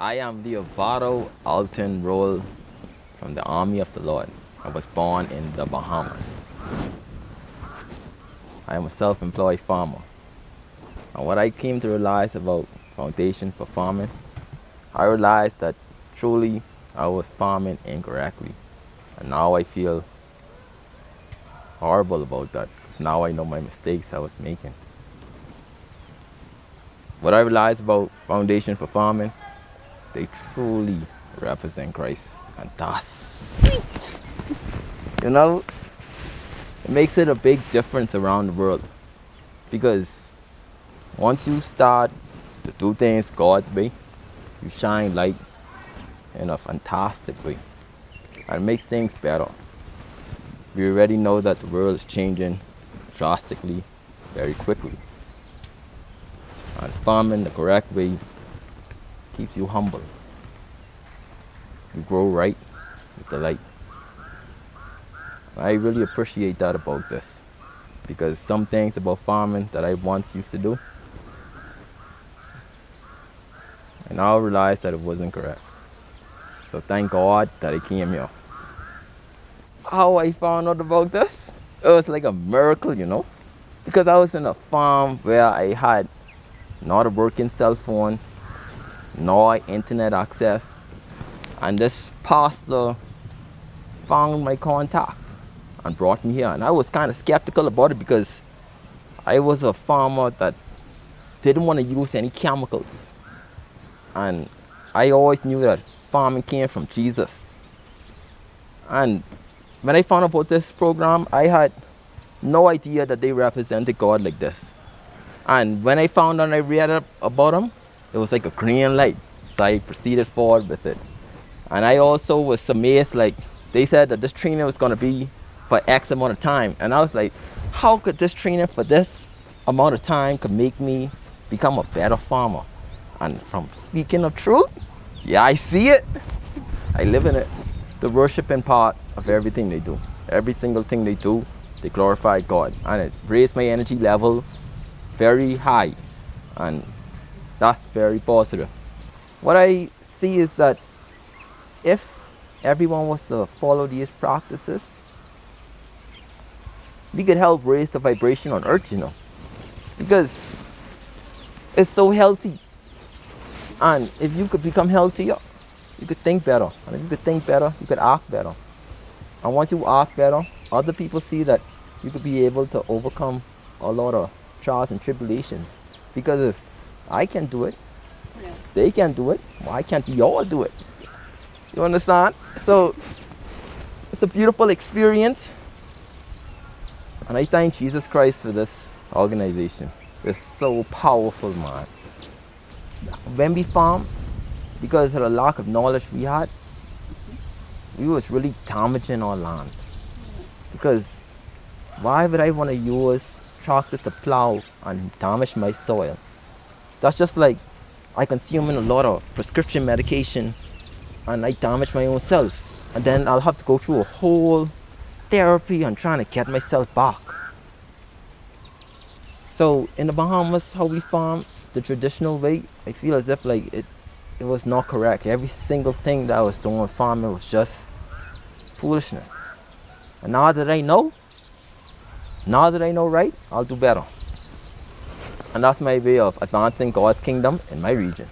I am LEOVARDO Alton Roll from the Army of the Lord. I was born in the Bahamas. I am a self-employed farmer. And what I came to realize about foundation for farming, I realized that truly I was farming incorrectly. And now I feel horrible about that, because now I know my mistakes I was making. What I realized about foundation for farming, they truly represent Christ. And that's sweet. You know, it makes it a big difference around the world. Because once you start to do things God's way, you shine light in a fantastic way. And it makes things better. We already know that the world is changing drastically, very quickly. And farming the correct way keeps you humble. You grow right with the light. I really appreciate that about this, because some things about farming that I once used to do, and now I realize that it wasn't correct. So thank God that I came here. How I found out about this, it was like a miracle, you know, because I was in a farm where I had not a working cell phone, nor internet access, and this pastor found my contact and brought me here. And I was kind of skeptical about it, because I was a farmer that didn't want to use any chemicals, and I always knew that farming came from Jesus. And when I found out about this program, I had no idea that they represented God like this. And when I found out and I read up about them, it was like a green light. So I proceeded forward with it. And I also was amazed, like they said that this training was going to be for X amount of time. And I was like, how could this training for this amount of time could make me become a better farmer? And from speaking of truth, yeah, I see it. I live in it. The worshiping part of everything they do. Every single thing they do, they glorify God. And it raised my energy level very high, and that's very positive. What I see is that if everyone was to follow these practices, we could help raise the vibration on earth, you know, because it's so healthy. And if you could become healthier, you could think better, and if you could think better, you could act better. And once you act better, other people see that you could be able to overcome a lot of trials and tribulations. Because if I can do it, yeah, they can do it, why can't we all do it? You understand? So it's a beautiful experience, and I thank Jesus Christ for this organization. It's so powerful, man. When we farm, because of the lack of knowledge we had, we was really damaging our land. Because why would I want to use tractors to plow and damage my soil? That's just like I consuming a lot of prescription medication and I damage my own self, and then I'll have to go through a whole therapy and trying to get myself back. So in the Bahamas, how we farm the traditional way, I feel as if like it was not correct. Every single thing that I was doing farming was just foolishness. And now that I know right, I'll do better. And that's my way of advancing God's kingdom in my region.